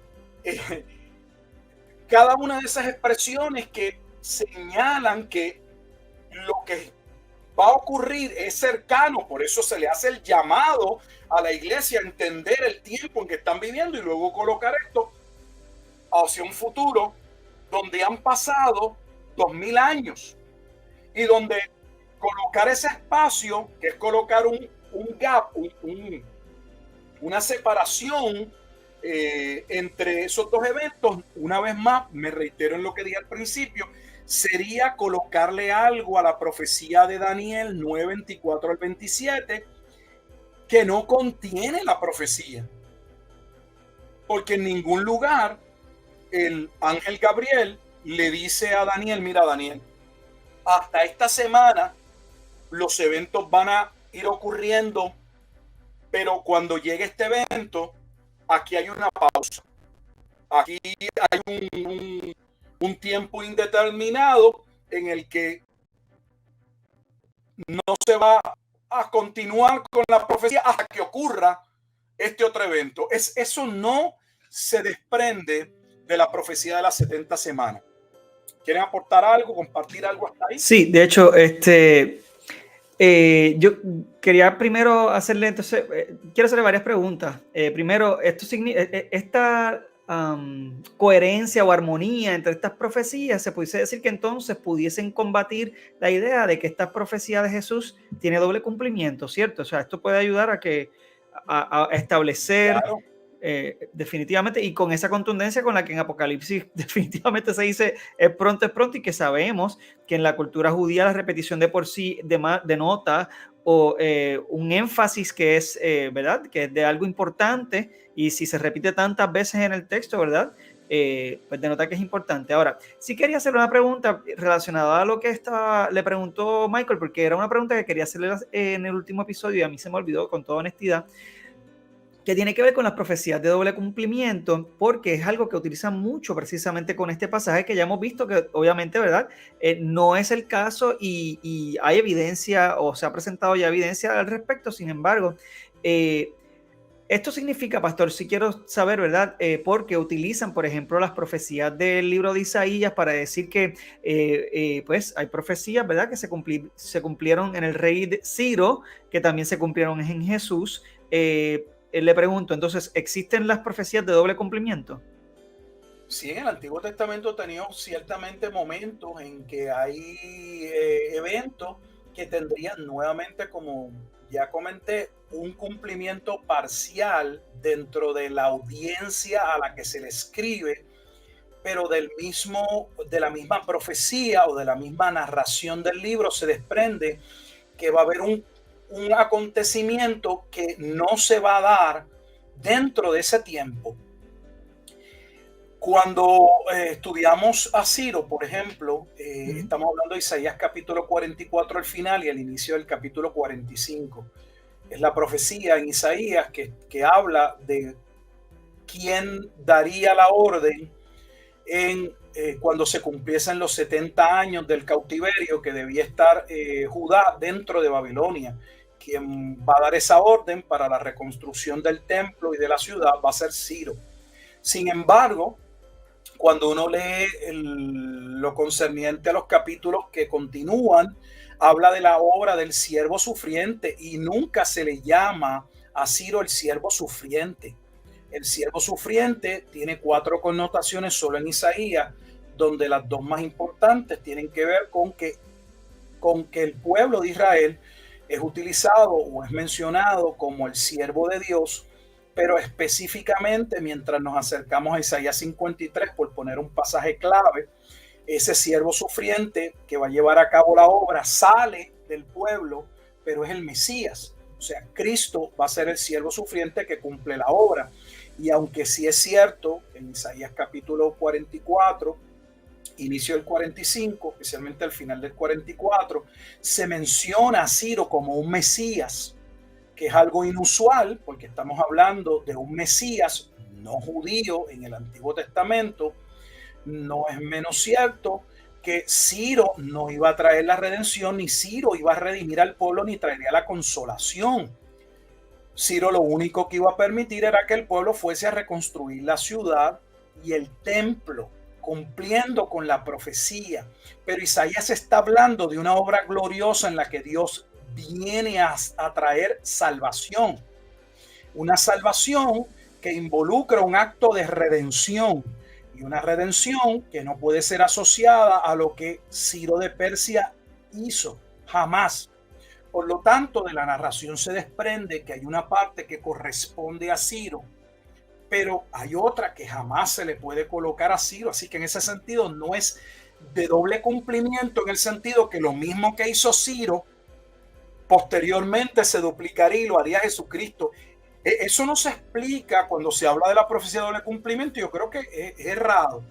cada una de esas expresiones que señalan que lo que va a ocurrir es cercano, por eso se le hace el llamado a la iglesia a entender el tiempo en que están viviendo y luego colocar esto hacia un futuro donde han pasado 2000 años y donde colocar ese espacio, que es colocar un gap, una separación entre esos dos eventos, una vez más, me reitero en lo que dije al principio, sería colocarle algo a la profecía de Daniel 9:24 al 27 que no contiene la profecía. Porque en ningún lugar el ángel Gabriel le dice a Daniel, mira Daniel, hasta esta semana los eventos van a ir ocurriendo, pero cuando llegue este evento, aquí hay una pausa. Aquí hay un tiempo indeterminado en el que no se va a continuar con la profecía hasta que ocurra este otro evento. Eso no se desprende de la profecía de las 70 semanas. ¿Quieren aportar algo, compartir algo hasta ahí? Sí, de hecho, yo quería primero hacerle, quiero hacerle varias preguntas. Primero, esta coherencia o armonía entre estas profecías, se pudiese decir que entonces pudiesen combatir la idea de que esta profecía de Jesús tiene doble cumplimiento, ¿cierto? O sea, esto puede ayudar a establecer, claro, definitivamente, y con esa contundencia con la que en Apocalipsis definitivamente se dice es pronto, y que sabemos que en la cultura judía la repetición de por sí denota un énfasis que es, ¿verdad? Que es de algo importante, y si se repite tantas veces en el texto, ¿verdad? Pues denota que es importante. Ahora, sí quería hacer una pregunta relacionada a lo que le preguntó Michael, porque era una pregunta que quería hacerle en el último episodio y a mí se me olvidó con toda honestidad, que tiene que ver con las profecías de doble cumplimiento, porque es algo que utilizan mucho precisamente con este pasaje que ya hemos visto que obviamente, ¿verdad? No es el caso y hay evidencia o se ha presentado ya evidencia al respecto. Sin embargo, esto significa, pastor, si quiero saber, ¿verdad? Porque utilizan, por ejemplo, las profecías del libro de Isaías para decir que pues hay profecías, ¿verdad? Que se cumplieron en el rey Ciro, que también se cumplieron en Jesús. Le pregunto, entonces, ¿existen las profecías de doble cumplimiento? Sí, en el Antiguo Testamento teníamos ciertamente momentos en que hay eventos que tendrían nuevamente, como ya comenté, un cumplimiento parcial dentro de la audiencia a la que se le escribe, pero de la misma profecía o de la misma narración del libro se desprende que va a haber un acontecimiento que no se va a dar dentro de ese tiempo. Cuando estudiamos a Ciro, por ejemplo, estamos hablando de Isaías capítulo 44 al final y al inicio del capítulo 45. Es la profecía en Isaías que habla de quién daría la orden cuando se cumpliesen los 70 años del cautiverio que debía estar Judá dentro de Babilonia. Quien va a dar esa orden para la reconstrucción del templo y de la ciudad va a ser Ciro. Sin embargo, cuando uno lee lo concerniente a los capítulos que continúan, habla de la obra del siervo sufriente y nunca se le llama a Ciro el siervo sufriente. El siervo sufriente tiene 4 connotaciones solo en Isaías, donde las 2 más importantes tienen que ver con que el pueblo de Israel es utilizado o es mencionado como el siervo de Dios, pero específicamente mientras nos acercamos a Isaías 53, por poner un pasaje clave, ese siervo sufriente que va a llevar a cabo la obra sale del pueblo, pero es el Mesías. O sea, Cristo va a ser el siervo sufriente que cumple la obra. Y aunque sí es cierto, en Isaías capítulo 44, inicio del 45, especialmente al final del 44, se menciona a Ciro como un Mesías, que es algo inusual, porque estamos hablando de un Mesías no judío en el Antiguo Testamento. No es menos cierto que Ciro no iba a traer la redención, ni Ciro iba a redimir al pueblo, ni traería la consolación. Ciro lo único que iba a permitir era que el pueblo fuese a reconstruir la ciudad y el templo, cumpliendo con la profecía. Pero Isaías está hablando de una obra gloriosa en la que Dios viene a traer salvación. Una salvación que involucra un acto de redención, y una redención que no puede ser asociada a lo que Ciro de Persia hizo, jamás. Por lo tanto, de la narración se desprende que hay una parte que corresponde a Ciro, pero hay otra que jamás se le puede colocar a Ciro. Así que en ese sentido no es de doble cumplimiento, en el sentido que lo mismo que hizo Ciro, posteriormente se duplicaría y lo haría Jesucristo. Eso no se explica cuando se habla de la profecía de doble cumplimiento. Yo creo que es errado,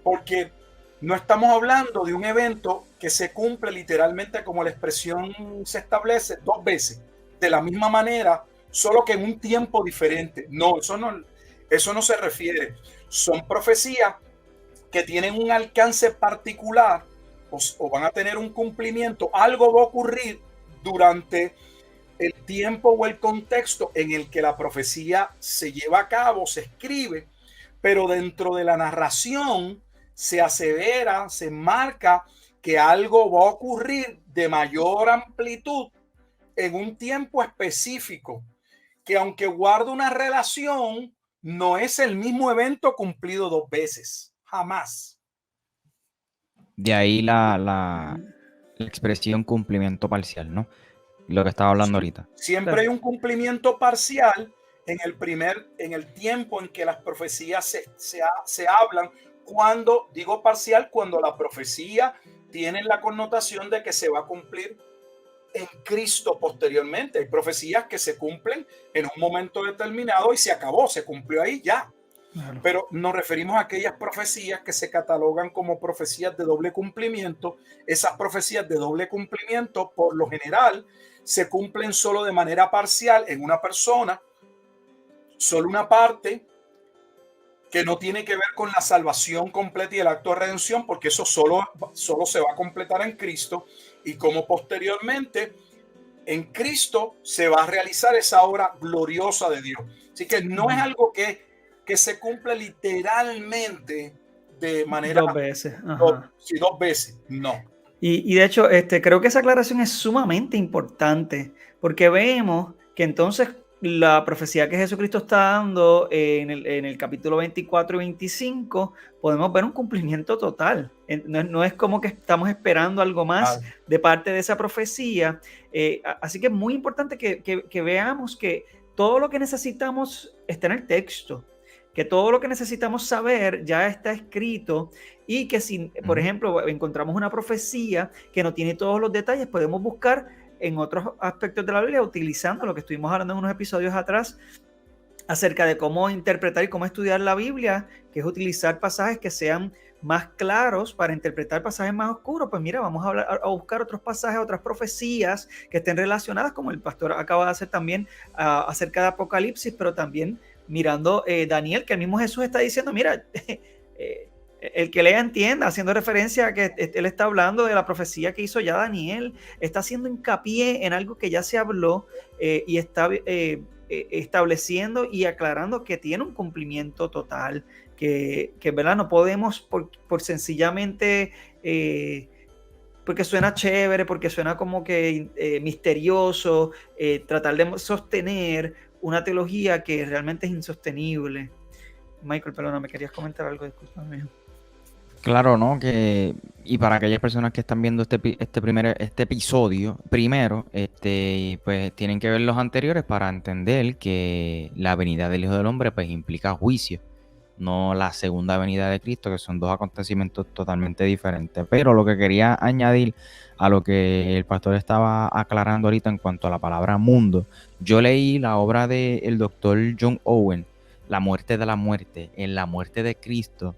porque no estamos hablando de un evento que se cumple literalmente como la expresión se establece 2 veces, de la misma manera, solo que en un tiempo diferente. No, eso no se refiere. Son profecías que tienen un alcance particular o van a tener un cumplimiento. Algo va a ocurrir durante el tiempo o el contexto en el que la profecía se lleva a cabo, se escribe, pero dentro de la narración se asevera, se marca que algo va a ocurrir de mayor amplitud en un tiempo específico, que aunque guarda una relación, no es el mismo evento cumplido 2 veces, jamás. De ahí la expresión cumplimiento parcial, ¿no? Lo que estaba hablando ahorita. Siempre hay un cumplimiento parcial en el tiempo en que las profecías se hablan. Cuando digo parcial, cuando la profecía tiene la connotación de que se va a cumplir en Cristo posteriormente. Hay profecías que se cumplen en un momento determinado y se acabó, se cumplió ahí ya. Claro. Pero nos referimos a aquellas profecías que se catalogan como profecías de doble cumplimiento. Esas profecías de doble cumplimiento, por lo general, se cumplen solo de manera parcial en una persona, solo una parte, que no tiene que ver con la salvación completa y el acto de redención, porque eso solo se va a completar en Cristo, y como posteriormente en Cristo se va a realizar esa obra gloriosa de Dios. Así que no es algo que se cumple literalmente de manera 2 veces. Sí, 2 veces, no. Y de hecho, creo que esa aclaración es sumamente importante, porque vemos que entonces la profecía que Jesucristo está dando en el capítulo 24 y 25, podemos ver un cumplimiento total. No es como que estamos esperando algo más de parte de esa profecía. Así que es muy importante que veamos que todo lo que necesitamos está en el texto, que todo lo que necesitamos saber ya está escrito, y que si, por ejemplo, encontramos una profecía que no tiene todos los detalles, podemos buscar en otros aspectos de la Biblia, utilizando lo que estuvimos hablando en unos episodios atrás acerca de cómo interpretar y cómo estudiar la Biblia, que es utilizar pasajes que sean más claros para interpretar pasajes más oscuros. Pues mira, vamos a buscar otros pasajes, otras profecías que estén relacionadas, como el pastor acaba de hacer también acerca de Apocalipsis, pero también mirando Daniel, que el mismo Jesús está diciendo, mira, el que lea entienda, haciendo referencia a que él está hablando de la profecía que hizo ya Daniel, está haciendo hincapié en algo que ya se habló y está estableciendo y aclarando que tiene un cumplimiento total, que ¿verdad? No podemos por sencillamente porque suena chévere, porque suena como que misterioso, tratar de sostener una teología que realmente es insostenible. Michael, perdona, me querías comentar algo, discúlpame. Claro, ¿no? Y para aquellas personas que están viendo este episodio, primero, pues tienen que ver los anteriores para entender que la venida del Hijo del Hombre pues implica juicio, no la segunda venida de Cristo, que son dos acontecimientos totalmente diferentes. Pero lo que quería añadir a lo que el pastor estaba aclarando ahorita en cuanto a la palabra mundo, yo leí la obra del doctor John Owen, La muerte de la muerte, en la muerte de Cristo,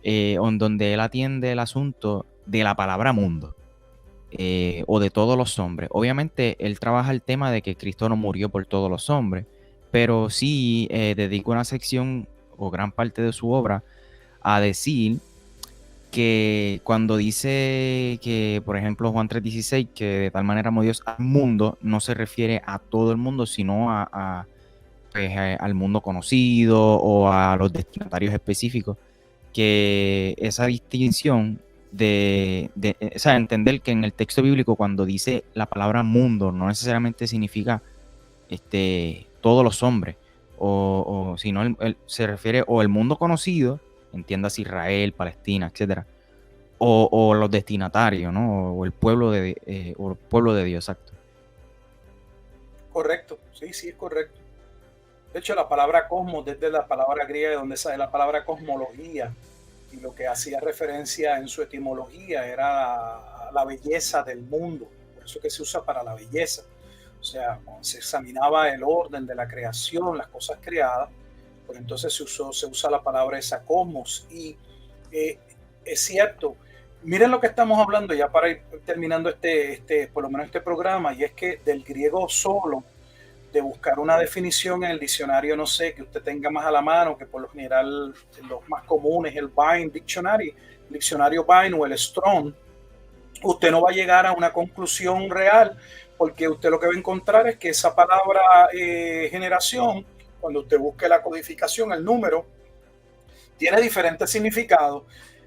donde él atiende el asunto de la palabra mundo, o de todos los hombres. Obviamente él trabaja el tema de que Cristo no murió por todos los hombres, pero sí dedica una sección o gran parte de su obra a decir que cuando dice que, por ejemplo, Juan 3:16, que de tal manera amó Dios al mundo, no se refiere a todo el mundo, sino pues, al mundo conocido o a los destinatarios específicos, que esa distinción o sea, entender que en el texto bíblico cuando dice la palabra mundo no necesariamente significa todos los hombres, o sino se refiere o el mundo conocido, entiendas Israel, Palestina, etcétera, o los destinatarios, ¿no? O el pueblo de Dios, exacto. Correcto, sí, sí, es correcto. De hecho, la palabra cosmos, desde la palabra griega, de donde sale la palabra cosmología, y lo que hacía referencia en su etimología era la belleza del mundo. Por eso que se usa para la belleza. O sea, cuando se examinaba el orden de la creación, las cosas creadas, pues entonces se usa la palabra esa cosmos. Y es cierto, miren lo que estamos hablando ya para ir terminando por lo menos este programa, y es que del griego solo, de buscar una definición en el diccionario, no sé, que usted tenga más a la mano, que por lo general los más comunes, el Vine Dictionary, el diccionario Vine o el Strong, usted no va a llegar a una conclusión real, porque usted lo que va a encontrar es que esa palabra generación, cuando usted busque la codificación, el número, tiene diferentes significados.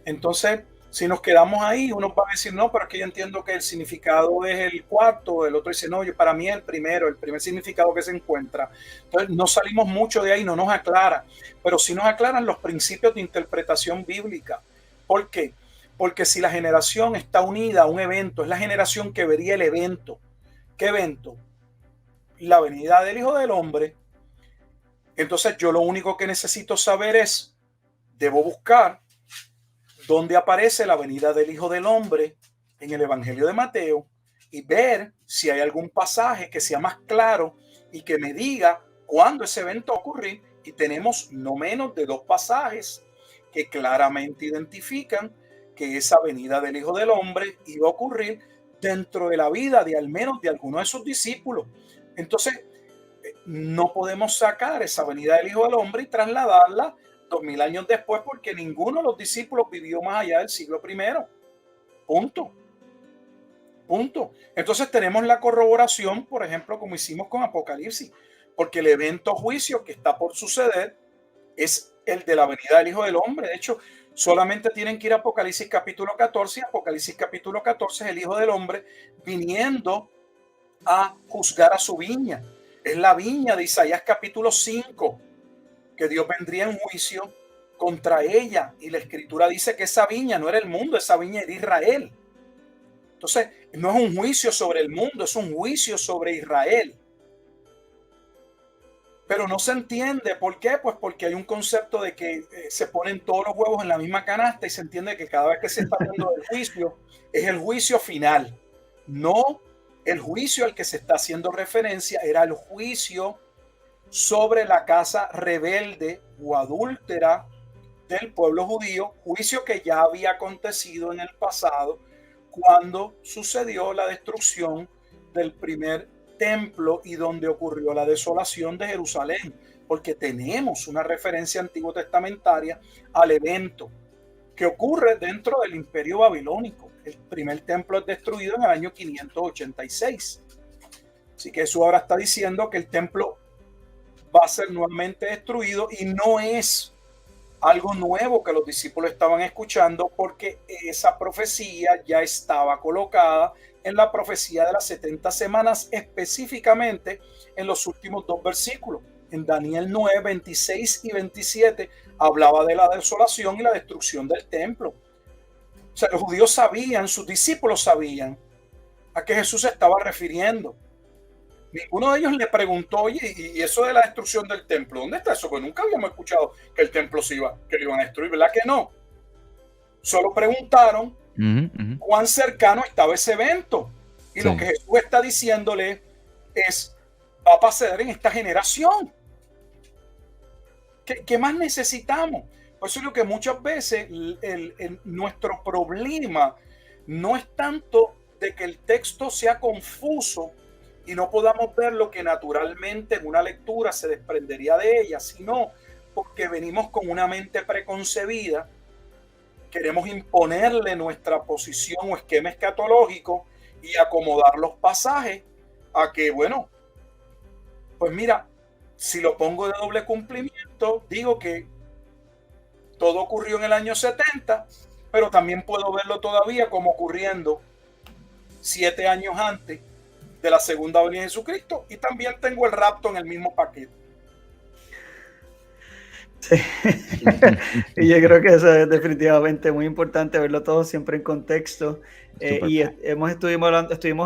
Entonces, si nos quedamos ahí, uno va a decir, no, pero es que yo entiendo que el significado es el cuarto, el otro dice, no, para mí es el primer significado que se encuentra. Entonces, no salimos mucho de ahí, no nos aclara, pero sí nos aclaran los principios de interpretación bíblica. ¿Por qué? Porque si la generación está unida a un evento, es la generación que vería el evento. ¿Qué evento? La venida del Hijo del Hombre. Entonces, yo lo único que necesito saber es, debo buscar donde aparece la venida del Hijo del Hombre en el Evangelio de Mateo y ver si hay algún pasaje que sea más claro y que me diga cuándo ese evento va a ocurrir. Y tenemos no menos de 2 pasajes que claramente identifican que esa venida del Hijo del Hombre iba a ocurrir dentro de la vida de al menos de alguno de sus discípulos. Entonces, no podemos sacar esa venida del Hijo del Hombre y trasladarla 2000 años después, porque ninguno de los discípulos vivió más allá del siglo I. Punto. Entonces tenemos la corroboración, por ejemplo, como hicimos con Apocalipsis, porque el evento juicio que está por suceder es el de la venida del Hijo del Hombre. De hecho, solamente tienen que ir a Apocalipsis capítulo 14. Apocalipsis capítulo 14 es el Hijo del Hombre viniendo a juzgar a su viña. Es la viña de Isaías capítulo 5. Que Dios vendría en juicio contra ella. Y la escritura dice que esa viña no era el mundo, esa viña era Israel. Entonces, no es un juicio sobre el mundo, es un juicio sobre Israel. Pero no se entiende. ¿Por qué? Pues porque hay un concepto de que se ponen todos los huevos en la misma canasta y se entiende que cada vez que se está hablando del juicio, es el juicio final. No, el juicio al que se está haciendo referencia era el juicio sobre la casa rebelde o adúltera del pueblo judío, juicio que ya había acontecido en el pasado cuando sucedió la destrucción del primer templo y donde ocurrió la desolación de Jerusalén, porque tenemos una referencia antiguo testamentaria al evento que ocurre dentro del imperio babilónico. El primer templo es destruido en el año 586. Así que eso ahora está diciendo que el templo va a ser nuevamente destruido y no es algo nuevo que los discípulos estaban escuchando, porque esa profecía ya estaba colocada en la profecía de las 70 semanas, específicamente en los últimos 2 versículos. En Daniel 9, 26 y 27 hablaba de la desolación y la destrucción del templo. O sea, los judíos sabían, sus discípulos sabían a qué Jesús se estaba refiriendo. Ninguno de ellos le preguntó, oye, ¿y eso de la destrucción del templo? ¿Dónde está eso? Pues nunca habíamos escuchado que el templo que lo iban a destruir, ¿verdad que no? Solo preguntaron cuán cercano estaba ese evento. Y lo que Jesús está diciéndole es, va a pasar en esta generación. ¿Qué más necesitamos? Por eso es lo que muchas veces nuestro problema no es tanto de que el texto sea confuso y no podamos ver lo que naturalmente en una lectura se desprendería de ella, sino porque venimos con una mente preconcebida, queremos imponerle nuestra posición o esquema escatológico y acomodar los pasajes a que, bueno, pues mira, si lo pongo de doble cumplimiento, digo que todo ocurrió en el año 70, pero también puedo verlo todavía como ocurriendo 7 años antes de la segunda venida de Jesucristo, y también tengo el rapto en el mismo paquete. Sí. Y yo creo que eso es definitivamente muy importante, verlo todo siempre en contexto. Y estuvimos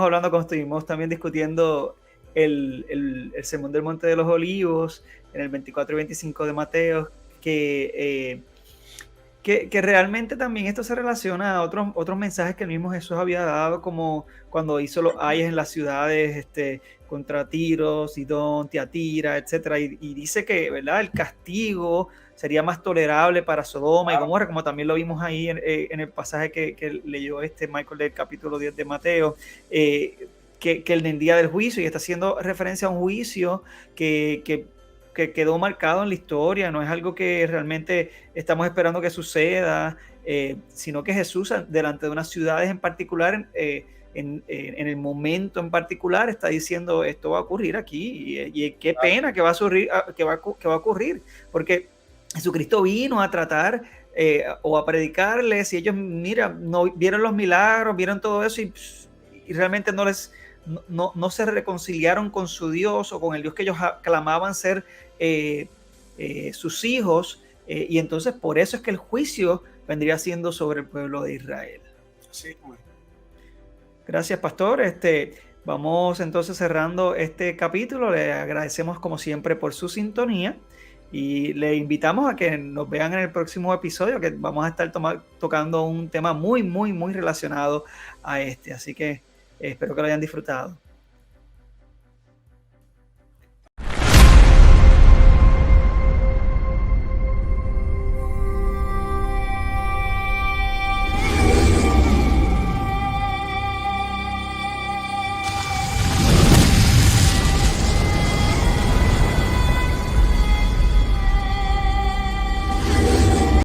hablando cuando estuvimos también discutiendo el Sermón del Monte de los Olivos en el 24 y 25 de Mateo, que realmente también esto se relaciona a otros mensajes que el mismo Jesús había dado, como cuando hizo los ayes en las ciudades contra Tiro, Sidón, Tiatira, etcétera, y dice que, ¿verdad?, el castigo sería más tolerable para Sodoma y Gomorra, como también lo vimos ahí en el pasaje que leyó Michael del capítulo 10 de Mateo, que el día del juicio, y está haciendo referencia a un juicio que quedó marcado en la historia, no es algo que realmente estamos esperando que suceda, sino que Jesús, delante de unas ciudades en particular, en el momento en particular, está diciendo, esto va a ocurrir aquí, y qué pena que va a ocurrir, porque Jesucristo vino a tratar o a predicarles, y ellos, mira, no vieron los milagros, vieron todo eso, y realmente no se reconciliaron con su Dios o con el Dios que ellos clamaban ser sus hijos, y entonces por eso es que el juicio vendría siendo sobre el pueblo de Israel. Sí, pues. Gracias, pastor. Vamos entonces cerrando este capítulo. Le agradecemos como siempre por su sintonía y le invitamos a que nos vean en el próximo episodio, que vamos a estar tocando un tema muy, muy, muy relacionado a así que espero que lo hayan disfrutado.